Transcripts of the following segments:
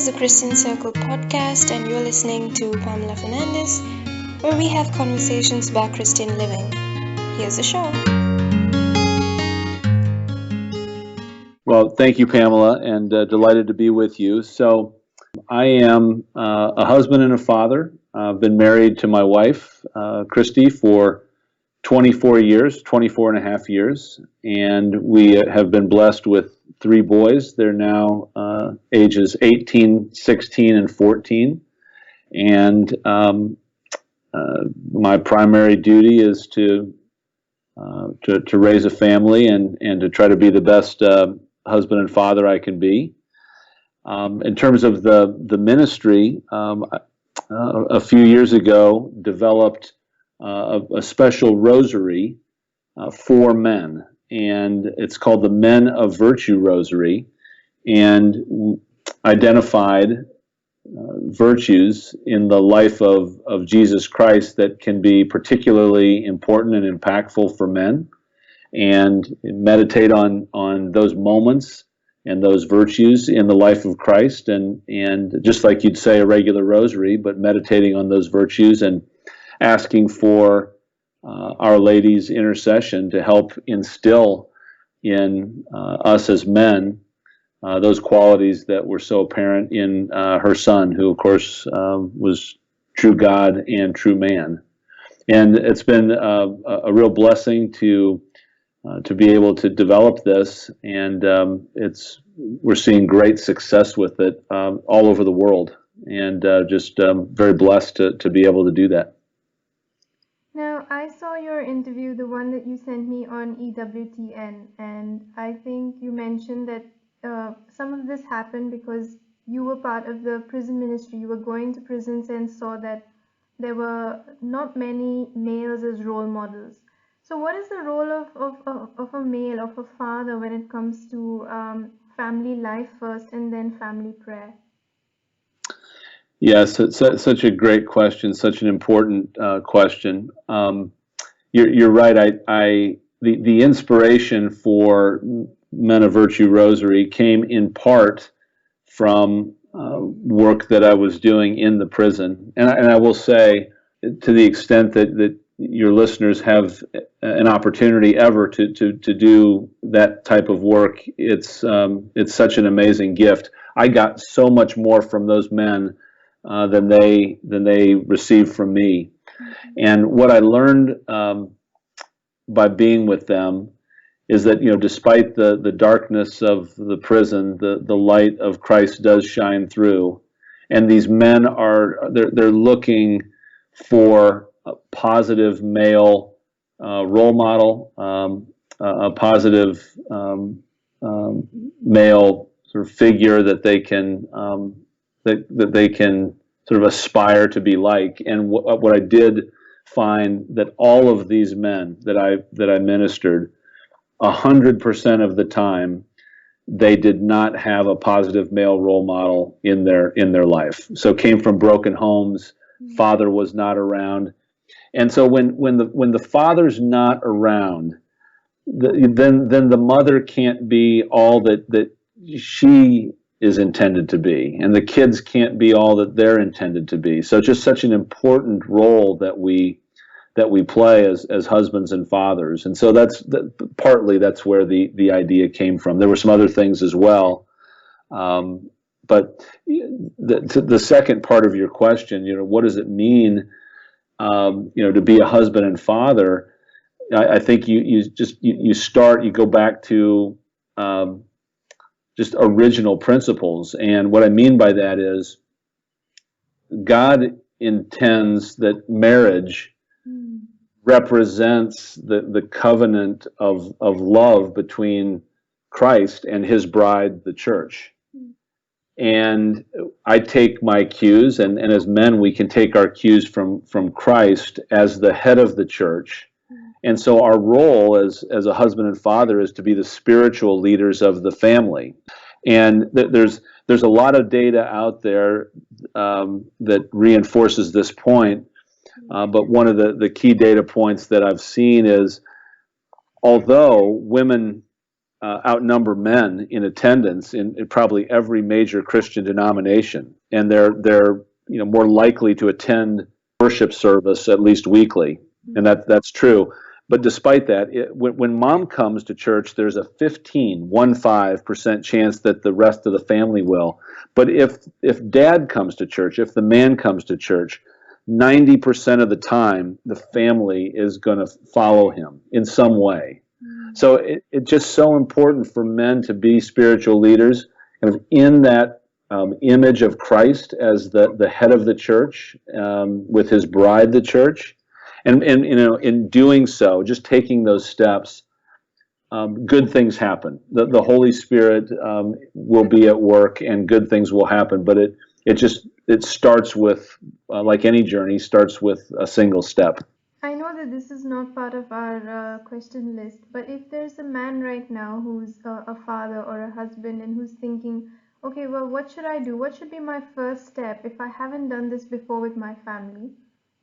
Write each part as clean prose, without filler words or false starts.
the Christian Circle podcast, and you're listening to Pamela Fernandes, where we have conversations about Christian living. Here's the show. Well, thank you, Pamela, and delighted to be with you. So, I am a husband and a father. I've been married to my wife, Christy, for 24 and a half years, and we have been blessed with 3 boys. They're now ages 18, 16, and 14, and my primary duty is to raise a family and to try to be the best husband and father I can be. In terms of the ministry, a few years ago developed a special rosary for men, and it's called the Men of Virtue Rosary, and identified virtues in the life of Jesus Christ that can be particularly important and impactful for men, and meditate on those moments and those virtues in the life of Christ, and just like you'd say a regular rosary, but meditating on those virtues and asking for Our Lady's intercession to help instill in us as men those qualities that were so apparent in her son, who of course was true God and true man. And it's been a real blessing to be able to develop this, and we're seeing great success with it all over the world, and just very blessed to be able to do that. Now, I saw your interview, the one that you sent me on EWTN, and I think you mentioned that some of this happened because you were part of the prison ministry. You were going to prisons and saw that there were not many males as role models. So what is the role of a male, of a father, when it comes to family life first and then family prayer? Yes, it's such a great question, such an important question. You're right. The inspiration for Men of Virtue Rosary came in part from work that I was doing in the prison, and I will say, to the extent that your listeners have an opportunity ever to do that type of work, it's such an amazing gift. I got so much more from those men than they received from me. And what I learned by being with them is that, despite the darkness of the prison, the light of Christ does shine through. And these men they're looking for a positive male role model, a positive male sort of figure that they can that they can sort of aspire to be like. And what I did find that all of these men that I ministered, 100% of the time, they did not have a positive male role model in their life. So came from broken homes. Father was not around, and so when the father's not around, then the mother can't be all that she is intended to be, and the kids can't be all that they're intended to be. So it's just such an important role that we play as husbands and fathers. And so partly that's where the idea came from. There were some other things as well, but the second part of your question, what does it mean, to be a husband and father? I think you go back to just original principles. And what I mean by that is God intends that marriage represents the covenant of love between Christ and his bride, the church. And I take my cues, and as men, we can take our cues from Christ as the head of the church. And so our role as a husband and father is to be the spiritual leaders of the family. And there's a lot of data out there that reinforces this point. But one of the key data points that I've seen is, although women outnumber men in attendance in probably every major Christian denomination, and they're more likely to attend worship service at least weekly, and that's true. But despite that, when mom comes to church, there's a 15% chance that the rest of the family will. But if dad comes to church, if the man comes to church, 90% of the time, the family is going to follow him in some way. So it's just so important for men to be spiritual leaders, kind of in that image of Christ as the head of the church, with his bride, the church. And in doing so, just taking those steps, good things happen. The Holy Spirit will be at work, and good things will happen. But it starts with, like any journey, starts with a single step. I know that this is not part of our question list, but if there's a man right now who's a father or a husband and who's thinking, okay, well, what should I do? What should be my first step if I haven't done this before with my family?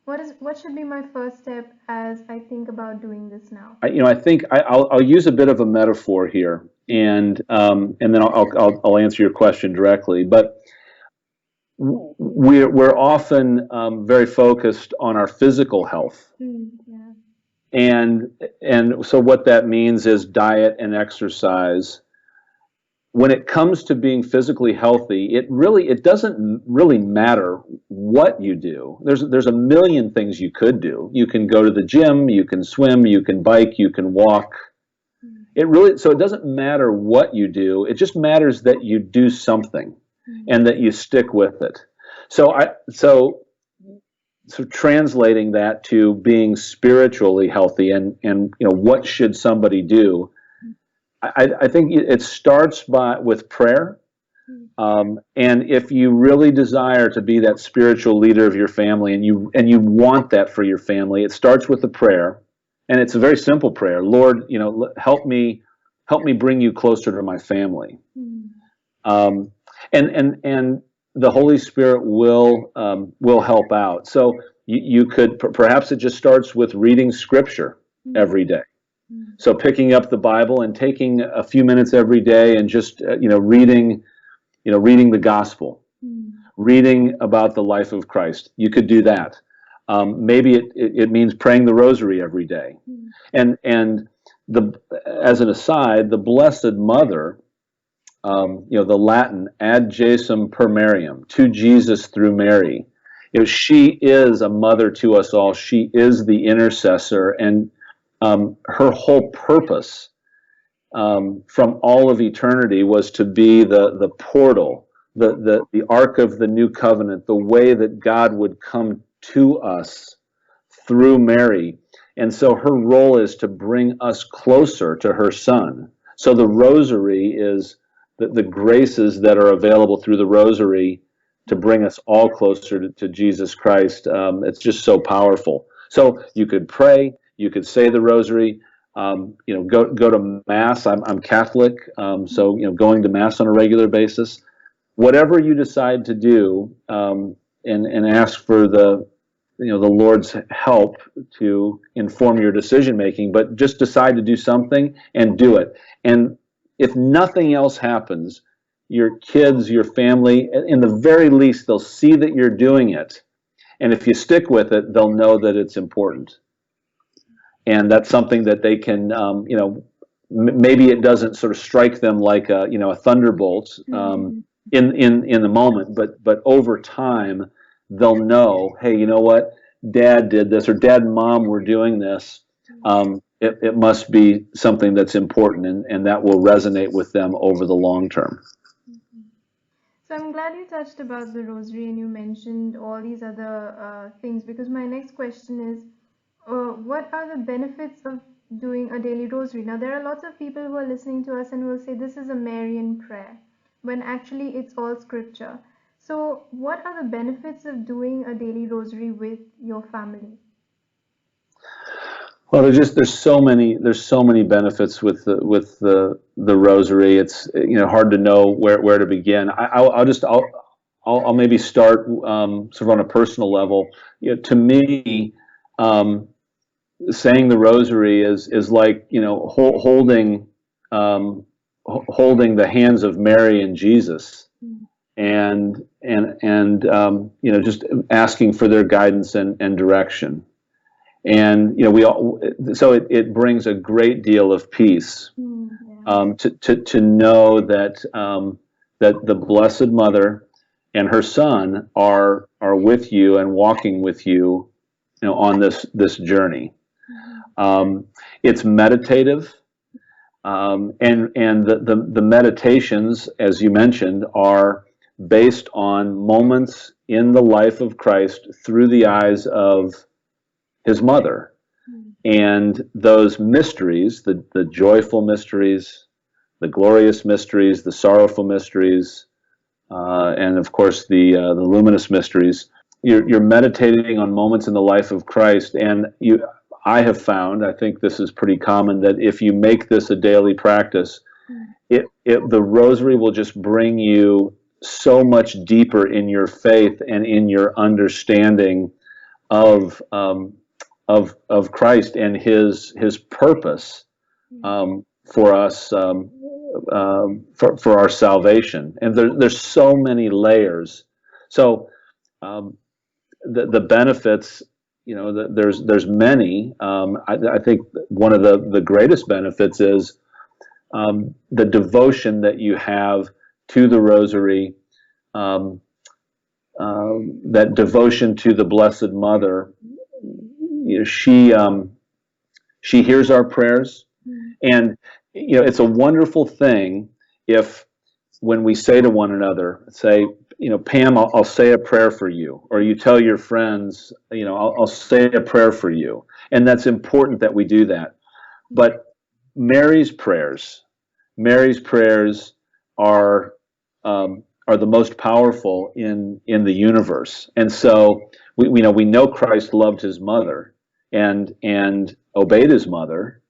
What should be my first step as I think about doing this now? I think I'll use a bit of a metaphor here, and then I'll answer your question directly. But we're often very focused on our physical health, Yeah. and so what that means is diet and exercise. When it comes to being physically healthy, it doesn't really matter what you do. There's a million things you could do. You can go to the gym, you can swim, you can bike, you can walk. So it doesn't matter what you do. It just matters that you do something and that you stick with it. So translating that to being spiritually healthy and what should somebody do? I think it starts with prayer, and if you really desire to be that spiritual leader of your family, and you want that for your family, it starts with a prayer, and it's a very simple prayer. Lord, help me bring you closer to my family, and the Holy Spirit will help out. So you could perhaps it just starts with reading Scripture every day. So picking up the Bible and taking a few minutes every day and just reading the gospel, reading about the life of Christ. You could do that. Maybe it means praying the rosary every day. And as an aside, the Blessed Mother, the Latin ad Jesum per Mariam, to Jesus through Mary. She is a mother to us all. She is the intercessor, and her whole purpose from all of eternity was to be the portal, the ark of the new covenant, the way that God would come to us through Mary. And so her role is to bring us closer to her Son. So the rosary is the graces that are available through the rosary to bring us all closer to Jesus Christ. It's just so powerful. So you could pray. You could say the rosary, go to Mass. I'm Catholic, so going to Mass on a regular basis. Whatever you decide to do, and ask for the Lord's help to inform your decision making. But just decide to do something and do it. And if nothing else happens, your kids, your family, in the very least, they'll see that you're doing it. And if you stick with it, they'll know that it's important. And that's something that they can, maybe it doesn't sort of strike them like a thunderbolt in the moment, but over time they'll know, hey, you know what, Dad did this, or Dad and Mom were doing this. It must be something that's important, and that will resonate with them over the long term. So I'm glad you touched about the rosary and you mentioned all these other things, because my next question is, what are the benefits of doing a daily rosary? Now, there are lots of people who are listening to us and will say this is a Marian prayer, when actually it's all scripture. So what are the benefits of doing a daily rosary with your family? Well, there's so many benefits with the rosary. It's hard to know where to begin. I'll maybe start sort of on a personal level. To me, saying the rosary is like holding holding the hands of Mary and Jesus, and just asking for their guidance and direction. And so it brings a great deal of peace to know that the Blessed Mother and her Son are with you and walking with you, on this journey. It's meditative, and the meditations, as you mentioned, are based on moments in the life of Christ through the eyes of his mother. And those mysteries, the joyful mysteries, the glorious mysteries, the sorrowful mysteries, and of course the luminous mysteries, you're meditating on moments in the life of Christ. And I have found, I think this is pretty common, that if you make this a daily practice, the rosary will just bring you so much deeper in your faith and in your understanding of Christ and his purpose for us, for our salvation. And there's so many layers. So the benefits, there's many. I think one of the greatest benefits is the devotion that you have to the rosary, that devotion to the Blessed Mother. She hears our prayers, and it's a wonderful thing if, when we say to one another, say, Pam, I'll say a prayer for you, or you tell your friends, I'll say a prayer for you, and that's important that we do that. But Mary's prayers are the most powerful in the universe, and so we know Christ loved his mother and obeyed his mother.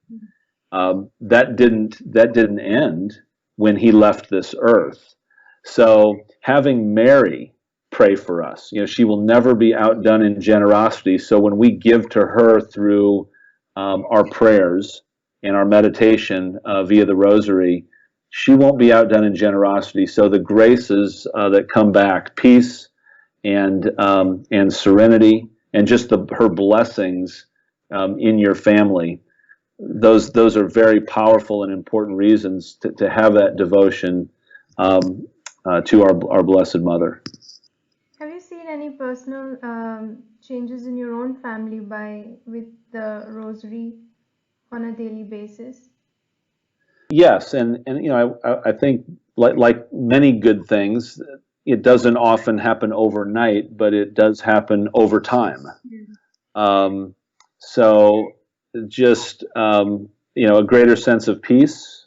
That didn't end when he left this earth. So having Mary pray for us, she will never be outdone in generosity. So when we give to her through our prayers and our meditation via the rosary, she won't be outdone in generosity. So the graces that come back, peace and serenity, and just her blessings in your family, those are very powerful and important reasons to have that devotion to our Blessed Mother. Have you seen any personal changes in your own family with the rosary on a daily basis? Yes, and I think like many good things, it doesn't often happen overnight, but it does happen over time. So just a greater sense of peace.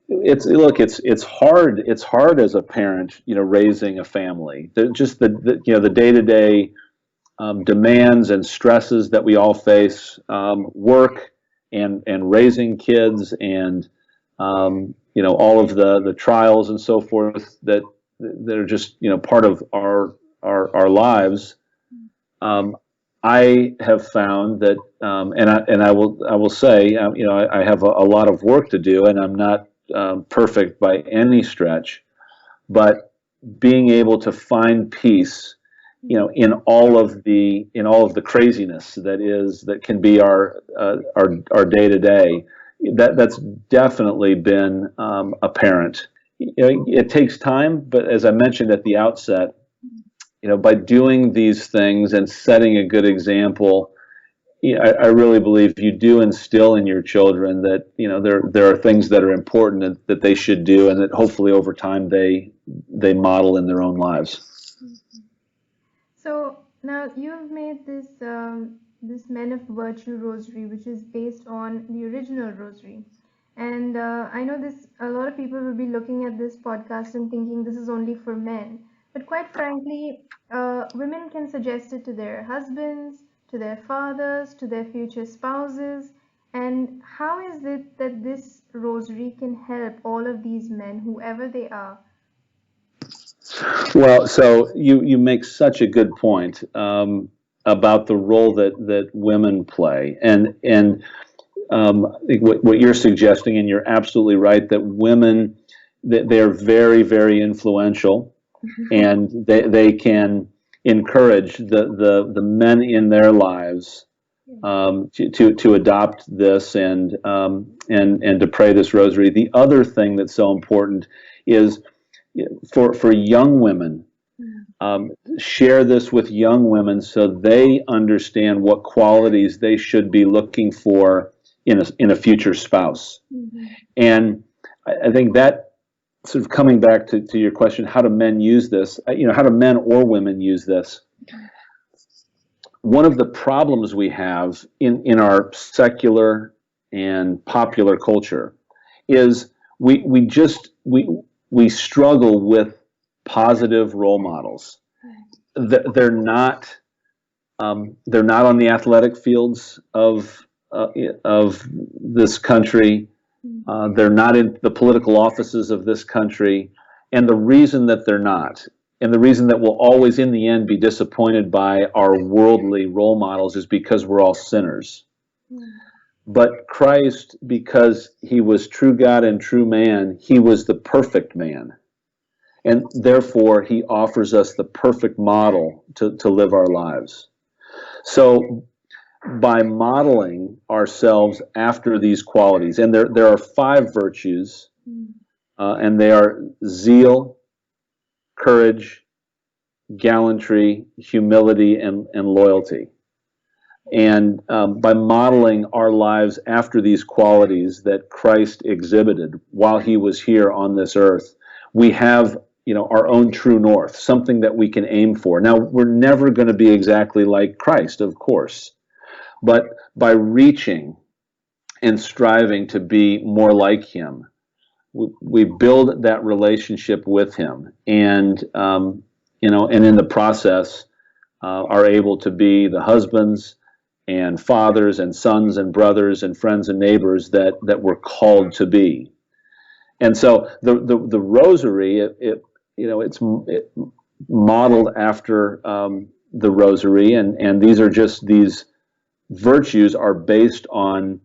It's hard as a parent, raising a family. Just the day-to-day demands and stresses that we all face, work and raising kids, and all of the trials and so forth that are just part of our lives. I have found that, and I will say, I have a lot of work to do, and I'm not perfect by any stretch, but being able to find peace, in all of the craziness that can be our day to day, that's definitely been apparent. It takes time, but as I mentioned at the outset, by doing these things and setting a good example, I really believe you do instill in your children that there are things that are important that they should do, and that hopefully over time they model in their own lives. So now you've made this Men of Virtue Rosary, which is based on the original Rosary. And I know a lot of people will be looking at this podcast and thinking this is only for men. But quite frankly, women can suggest it to their husbands, to their fathers, to their future spouses. And how is it that this rosary can help all of these men, whoever they are? Well, so you make such a good point about the role that women play, and I think what you're suggesting, and you're absolutely right, that women, they're very, very influential, and they can encourage the men in their lives to adopt this and to pray this rosary. The other thing that's so important is for young women. Share this with young women so they understand what qualities they should be looking for in a future spouse. And I think that, sort of coming back to your question, how do men use this? How do men or women use this? One of the problems we have in our secular and popular culture is we struggle with positive role models. They're not on the athletic fields of this country. They're not in the political offices of this country. And the reason that they're not, and the reason that we'll always in the end be disappointed by our worldly role models, is because we're all sinners. But Christ, because he was true God and true man, he was the perfect man. And therefore, he offers us the perfect model to live our lives. So by modeling ourselves after these qualities, and there are 5 virtues, and they are zeal, courage, gallantry, humility, and loyalty. And by modeling our lives after these qualities that Christ exhibited while he was here on this earth, we have our own true north, something that we can aim for. Now, we're never going to be exactly like Christ, of course, but by reaching and striving to be more like him, we build that relationship with him, and and in the process are able to be the husbands and fathers and sons and brothers and friends and neighbors that we're called to be. And so the rosary, it's modeled after the rosary, and these virtues are based on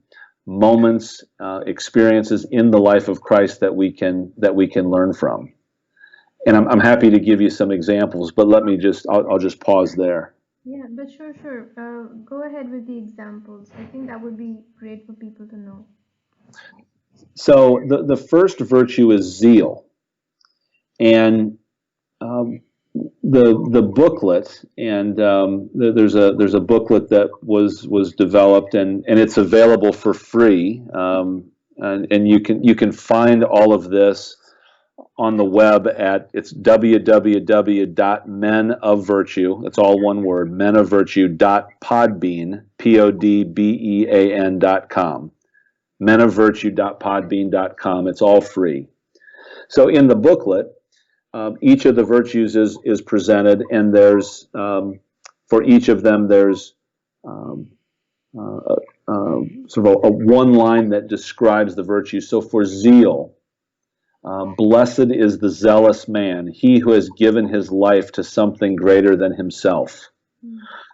moments, experiences in the life of Christ that we can learn from. And I'm happy to give you some examples, but I'll just pause there. Yeah, but sure. Go ahead with the examples. I think that would be great for people to know. So the first virtue is zeal, and the booklet, and there's a booklet that was developed, and it's available for free, and you can find all of this on the web it's www.menofvirtue, that's all one word, menofvirtue.podbean, podbean.com, menofvirtue.podbean.com. It's all free. So in the booklet, each of the virtues is presented, and there's for each of them there's sort of a one line that describes the virtue. So for zeal, blessed is the zealous man, he who has given his life to something greater than himself.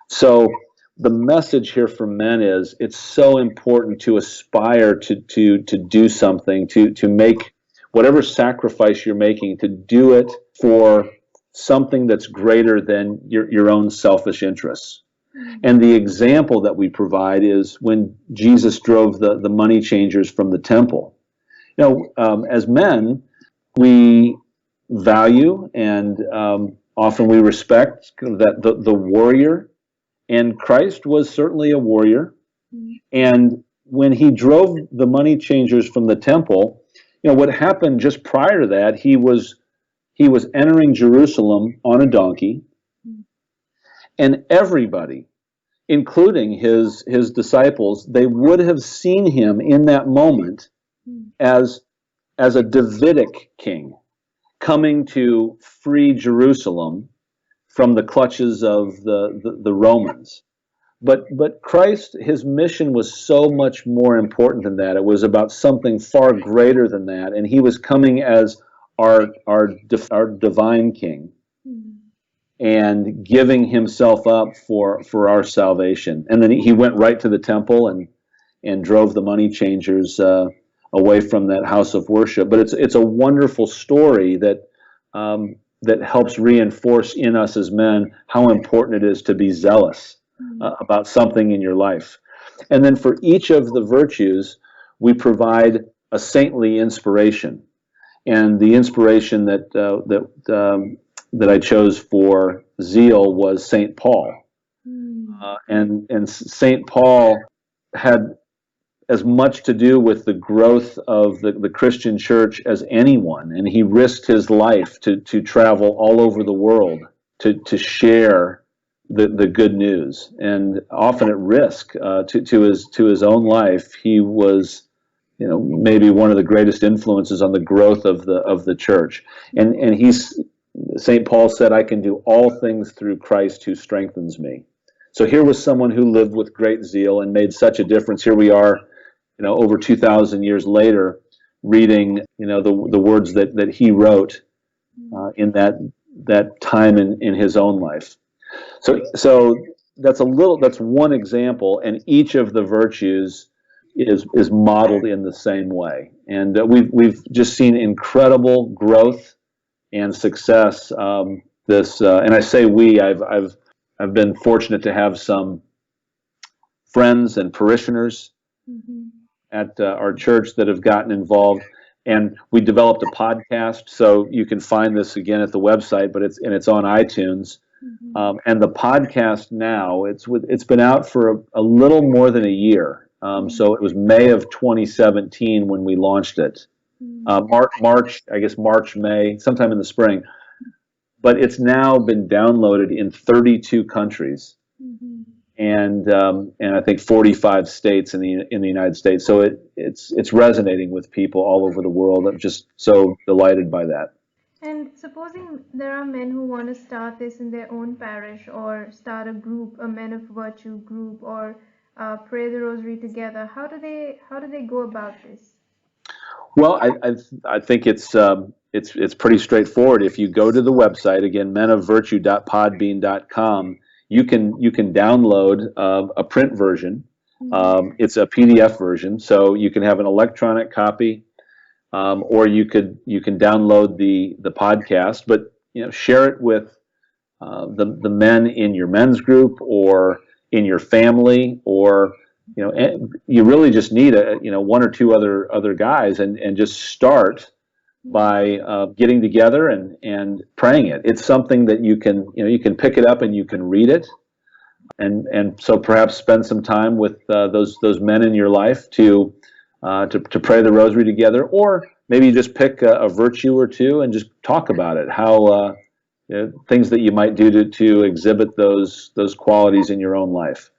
So the message here for men is it's so important to aspire to do something, to make whatever sacrifice you're making, to do it for something that's greater than your own selfish interests. And the example that we provide is when Jesus drove the money changers from the temple. As men, we value and often we respect that the warrior, and Christ was certainly a warrior. And when he drove the money changers from the temple, what happened just prior to that, he was entering Jerusalem on a donkey, and everybody, including his disciples, they would have seen him in that moment as a Davidic king coming to free Jerusalem from the clutches of the Romans. But Christ, his mission was so much more important than that. It was about something far greater than that, and he was coming as our divine king, and giving himself up for our salvation. And then he went right to the temple, and and drove the money changers away from that house of worship. But it's a wonderful story that that helps reinforce in us as men how important it is to be zealous about something in your life. And then for each of the virtues, we provide a saintly inspiration. And the inspiration that I chose for zeal was Saint Paul. And Saint Paul had as much to do with the growth of the Christian church as anyone, and he risked his life to travel all over the world to share the good news, and often at risk to his own life. He was, maybe one of the greatest influences on the growth of the church. And St. Paul said, "I can do all things through Christ who strengthens me." So here was someone who lived with great zeal and made such a difference. Here we are, over 2,000 years later, reading, the words that he wrote in that time in his own life. So that's one example, and each of the virtues is modeled in the same way. And we've just seen incredible growth and success. And I say I've been fortunate to have some friends and parishioners at our church that have gotten involved, and we developed a podcast. So you can find this again at the website, but it's on iTunes. And the podcast now, it's been out for a little more than a year. So it was May of 2017 when we launched it. March, May, sometime in the spring. But it's now been downloaded in 32 countries, and I think 45 states in the United States. So it's resonating with people all over the world. I'm just so delighted by that. And supposing there are men who want to start this in their own parish, or start a group, a Men of Virtue group, or pray the Rosary together, how do they go about this? Well, I think it's pretty straightforward. If you go to the website, again, menofvirtue.podbean.com, you can download a print version. It's a PDF version, so you can have an electronic copy, or you can download the podcast. But share it with the men in your men's group, or in your family, or you really just need one or two other guys, and just start by getting together and praying it. It's something that you can pick it up and you can read it, and so perhaps spend some time with those men in your life to pray the Rosary together, or maybe just pick a virtue or two and just talk about it. How things that you might do to exhibit those qualities in your own life.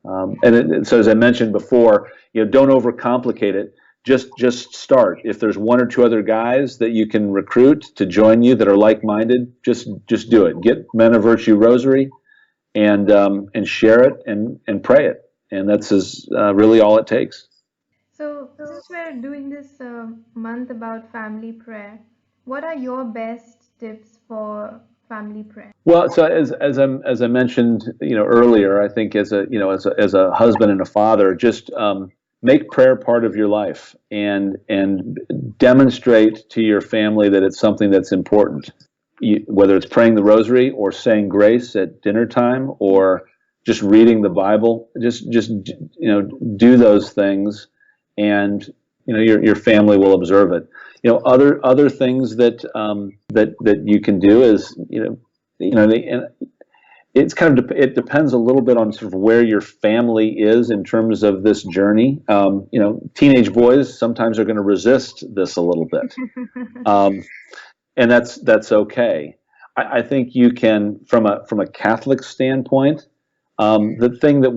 So as I mentioned before, don't overcomplicate it. Just start. If there's one or two other guys that you can recruit to join you that are like-minded, just do it. Get Men of Virtue Rosary and share it and pray it, and that's really all it takes. So since we're doing this month about family prayer, what are your best tips for family prayer? Well, so as I mentioned, earlier, I think as a husband and a father, just make prayer part of your life, and demonstrate to your family that it's something that's important. Whether it's praying the Rosary, or saying grace at dinner time, or just reading the Bible, just do those things, and your family will observe it. Other things that you can do is it's kind of it depends a little bit on sort of where your family is in terms of this journey. Teenage boys sometimes are going to resist this a little bit, and that's okay. I think you can, from a Catholic standpoint, the thing that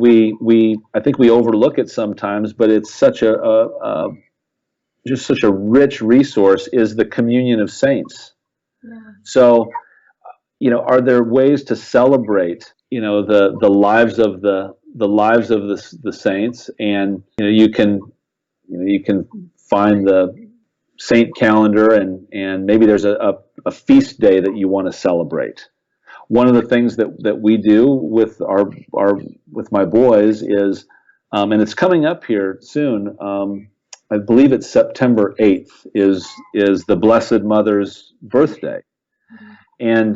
I think we overlook it sometimes, but it's such just such a rich resource, is the communion of saints. Yeah. So, are there ways to celebrate, the lives of the saints, and you can find the saint calendar, and maybe there's a feast day that you want to celebrate. One of the things that we do with with my boys is and it's coming up here soon. I believe it's September 8th is the Blessed Mother's birthday. And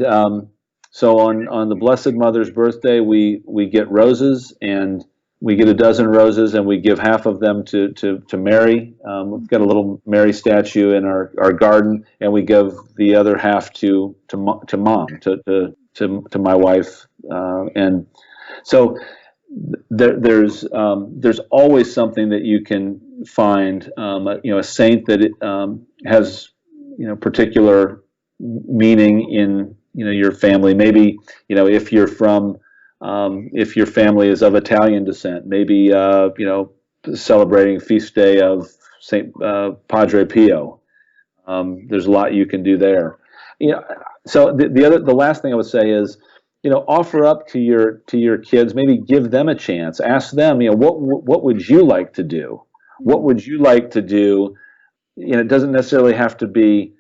so on the Blessed Mother's birthday, we get roses, and we get a dozen roses, and we give half of them to Mary. We've got a little Mary statue in our garden, and we give the other half to Mom, to my wife. And so there's always something that you can find, a saint that has particular meaning in your family. Maybe if you're from if your family is of Italian descent, maybe celebrating feast day of Saint Padre Pio. There's a lot you can do there. So the last thing I would say is, offer up to your kids. Maybe give them a chance. Ask them, what would you like to do? What would you like to do? It doesn't necessarily have to be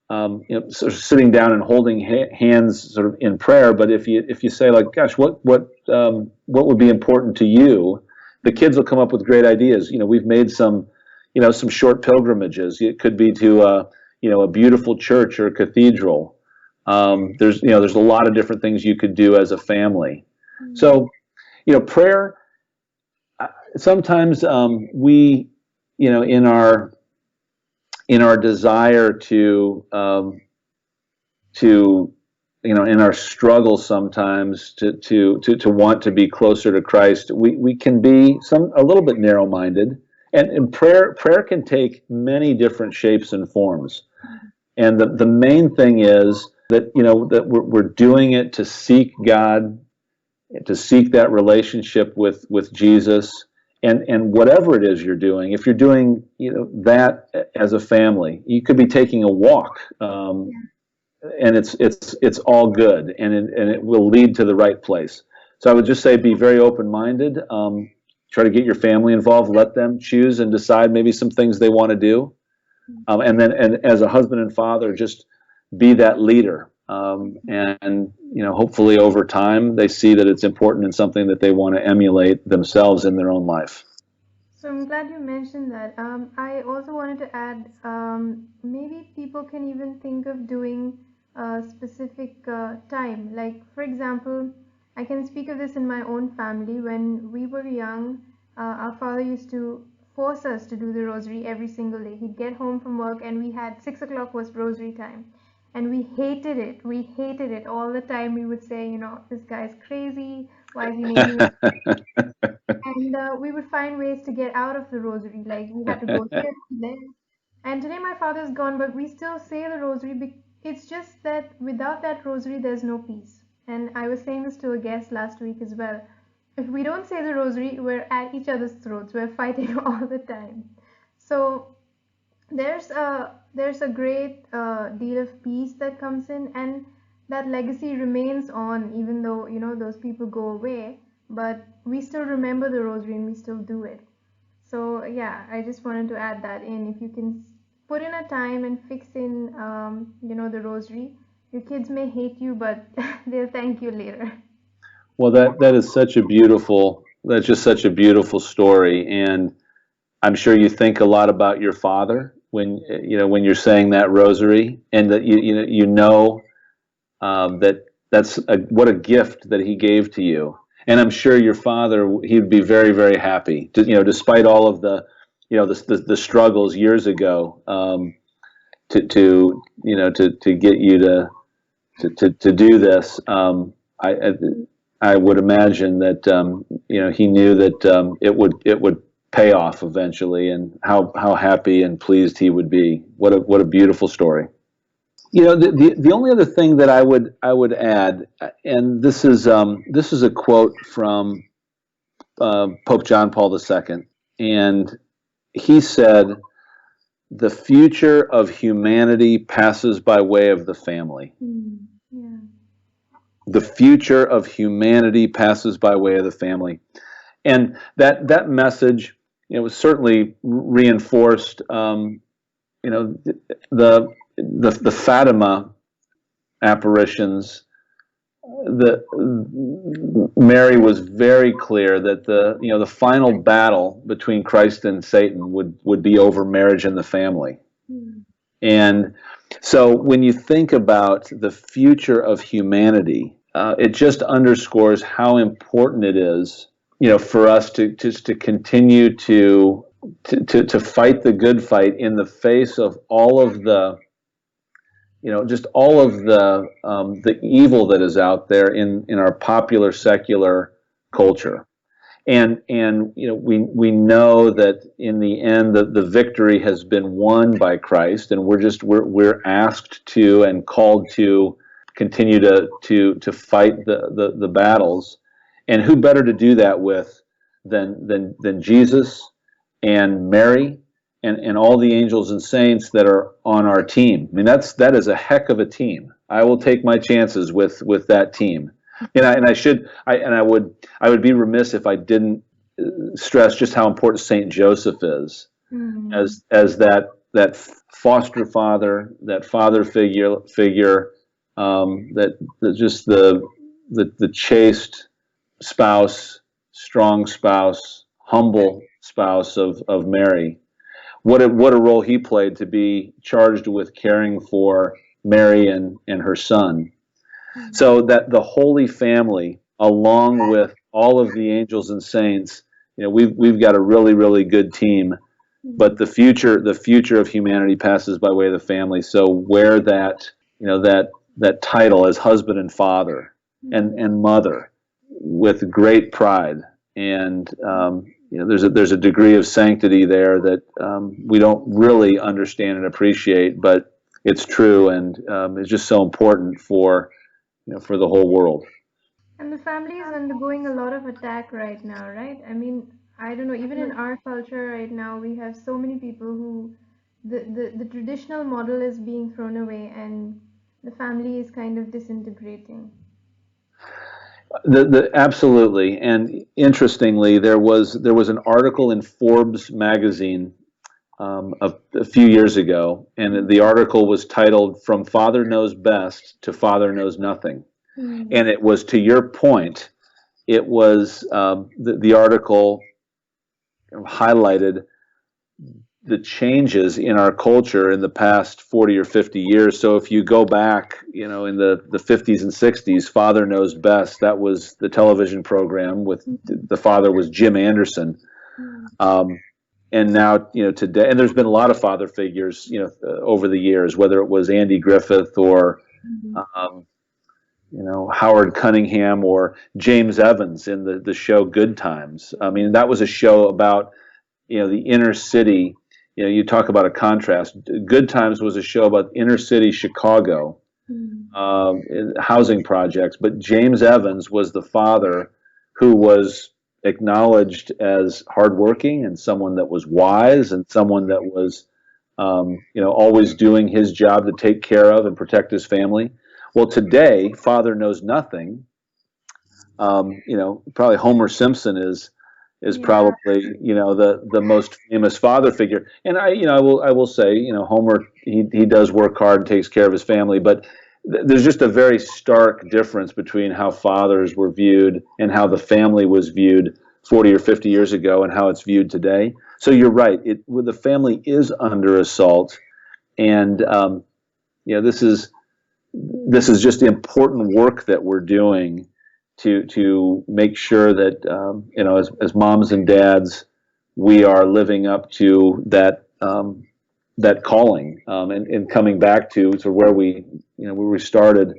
sort of sitting down and holding hands sort of in prayer. But if you say, like, gosh, what would be important to you? The kids will come up with great ideas. We've made some short pilgrimages. It could be to a beautiful church or a cathedral. There's a lot of different things you could do as a family. So, prayer. Sometimes we, in our desire to in our struggle sometimes to want to be closer to Christ, we can be a little bit narrow-minded, and prayer can take many different shapes and forms. And the main thing is that that we're doing it to seek God, to seek that relationship with Jesus. And whatever it is you're doing, if you're doing that as a family, you could be taking a walk, and it's all good, and it will lead to the right place. So I would just say, be very open-minded. Try to get your family involved. Let them choose and decide maybe some things they want to do, and as a husband and father, just be that leader. And hopefully over time they see that it's important and something that they want to emulate themselves in their own life. So I'm glad you mentioned that. I also wanted to add, maybe people can even think of doing a specific time. Like, for example, I can speak of this in my own family. When we were young, our father used to force us to do the rosary every single day. He'd get home from work and we had 6 o'clock was rosary time. And we hated it. We hated it all the time. We would say, this guy's crazy. Why is he making us? And we would find ways to get out of the rosary. Like, we had to go here and there. And today my father's gone, but we still say the rosary. It's just that without that rosary, there's no peace. And I was saying this to a guest last week as well. If we don't say the rosary, we're at each other's throats. We're fighting all the time. So there's a great deal of peace that comes in, and that legacy remains on, even though those people go away, but we still remember the rosary and we still do it. So yeah, I just wanted to add that in. If you can put in a time and fix in the rosary, your kids may hate you, but they'll thank you later. Well, that's just such a beautiful story, and I'm sure you think a lot about your father when you're saying that rosary, and that that's what a gift that he gave to you. And I'm sure your father, he'd be very, very happy despite all of the the struggles years ago, to get you to do this. I would imagine that he knew that it would pay off eventually, and how happy and pleased he would be. What a beautiful story. The only other thing that I would add, and this is a quote from Pope John Paul II, and he said, "The future of humanity passes by way of the family." Yeah. The future of humanity passes by way of the family, and that message, was certainly reinforced. The Fatima apparitions Mary was very clear that the final battle between Christ and Satan would be over marriage and the family. And so when you think about the future of humanity, it just underscores how important it is, for us to just to continue to fight the good fight in the face of all of just all of the evil that is out there in our popular secular culture. And we know that in the end the victory has been won by Christ, and we're asked to and called to continue to fight the battles. And who better to do that with than Jesus and Mary and all the angels and saints that are on our team. I mean, that is a heck of a team. I will take my chances with that team. I would be remiss if I didn't stress just how important Saint Joseph is, as that foster father, that father figure, that just the chaste spouse, strong spouse, humble spouse of Mary. What a role he played to be charged with caring for Mary and her son. So that the Holy Family, along with all of the angels and saints, we've got a really, really good team. But the future of humanity passes by way of the family. So wear that title as husband and father and mother with great pride. And there's a degree of sanctity there that we don't really understand and appreciate, but it's true, and it's just so important for the whole world. And the family is undergoing a lot of attack right now, right? I mean, I don't know, even in our culture right now, we have so many people who the traditional model is being thrown away and the family is kind of disintegrating. Absolutely, and interestingly, there was an article in Forbes magazine a few years ago, and the article was titled "From Father Knows Best to Father Knows Nothing," and it was, to your point, it was the article highlighted the changes in our culture in the past 40 or 50 years. So if you go back, in the 50s and 60s, Father Knows Best, that was the television program with the father was Jim Anderson. And now, today, and there's been a lot of father figures, over the years, whether it was Andy Griffith or, Howard Cunningham or James Evans in the show Good Times. I mean, that was a show about, the inner city. You talk about a contrast. Good Times was a show about inner city Chicago, housing projects. But James Evans was the father who was acknowledged as hardworking and someone that was wise and someone that was, always doing his job to take care of and protect his family. Well, today, Father Knows Nothing. Probably Homer Simpson is probably the most famous father figure. And I will say, Homer, he does work hard and takes care of his family, but there's just a very stark difference between how fathers were viewed and how the family was viewed 40 or 50 years ago and how it's viewed today. So you're right, the family is under assault, and this is just important work that we're doing to make sure that as moms and dads, we are living up to that calling, and coming back to where we started.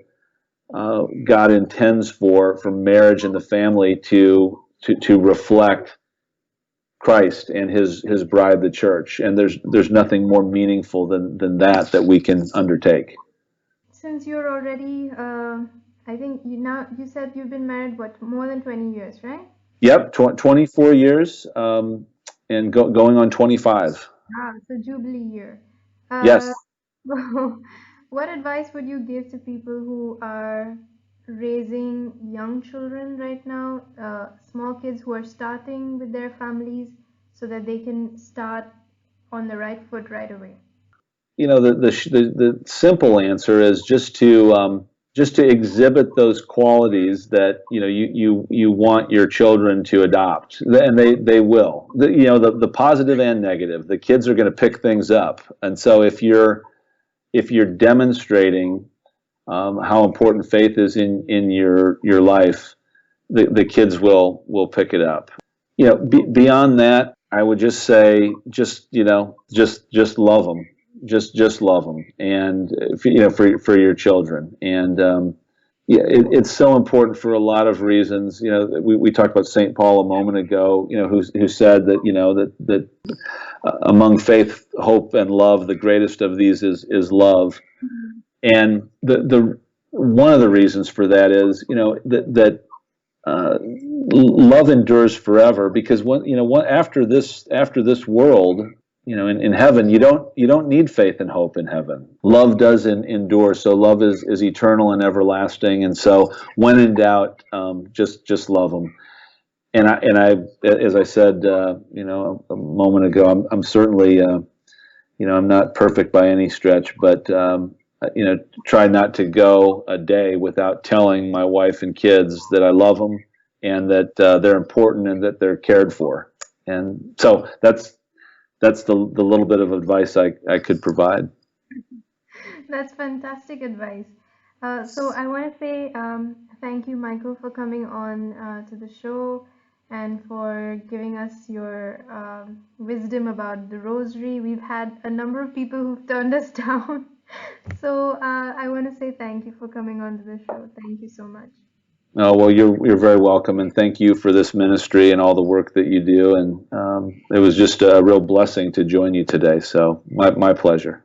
God intends for marriage and the family to reflect Christ and his bride, the church, and there's nothing more meaningful than that we can undertake. Since you're already, I think you said you've been married, more than 20 years, right? Yep, 24 years, and going on 25. It's a jubilee year. Yes. What advice would you give to people who are raising young children right now, small kids who are starting with their families, so that they can start on the right foot right away? The simple answer is just to just to exhibit those qualities that you want your children to adopt, and they will. The positive and negative. The kids are going to pick things up, and so if you're demonstrating how important faith is in your life, the kids will pick it up. Beyond that, I would just say, just love them, just love them, and for your children. And yeah, it's so important for a lot of reasons. We talked about St. Paul a moment ago, who said that that among faith, hope, and love, the greatest of these is love. And the one of the reasons for that is that love endures forever, because after this world, in heaven, you don't need faith and hope in heaven. Love does endure, so love is eternal and everlasting. And so when in doubt, just love them. And I as I said a moment ago, I'm certainly I'm not perfect by any stretch, but try not to go a day without telling my wife and kids that I love them, and that they're important, and that they're cared for. And so that's the little bit of advice I could provide. That's fantastic advice. So I want to say thank you, Michael, for coming on to the show and for giving us your wisdom about the rosary. We've had a number of people who've turned us down. So I want to say thank you for coming on to the show. Thank you so much. Oh, well, you're very welcome, and thank you for this ministry and all the work that you do. And it was just a real blessing to join you today. So my pleasure.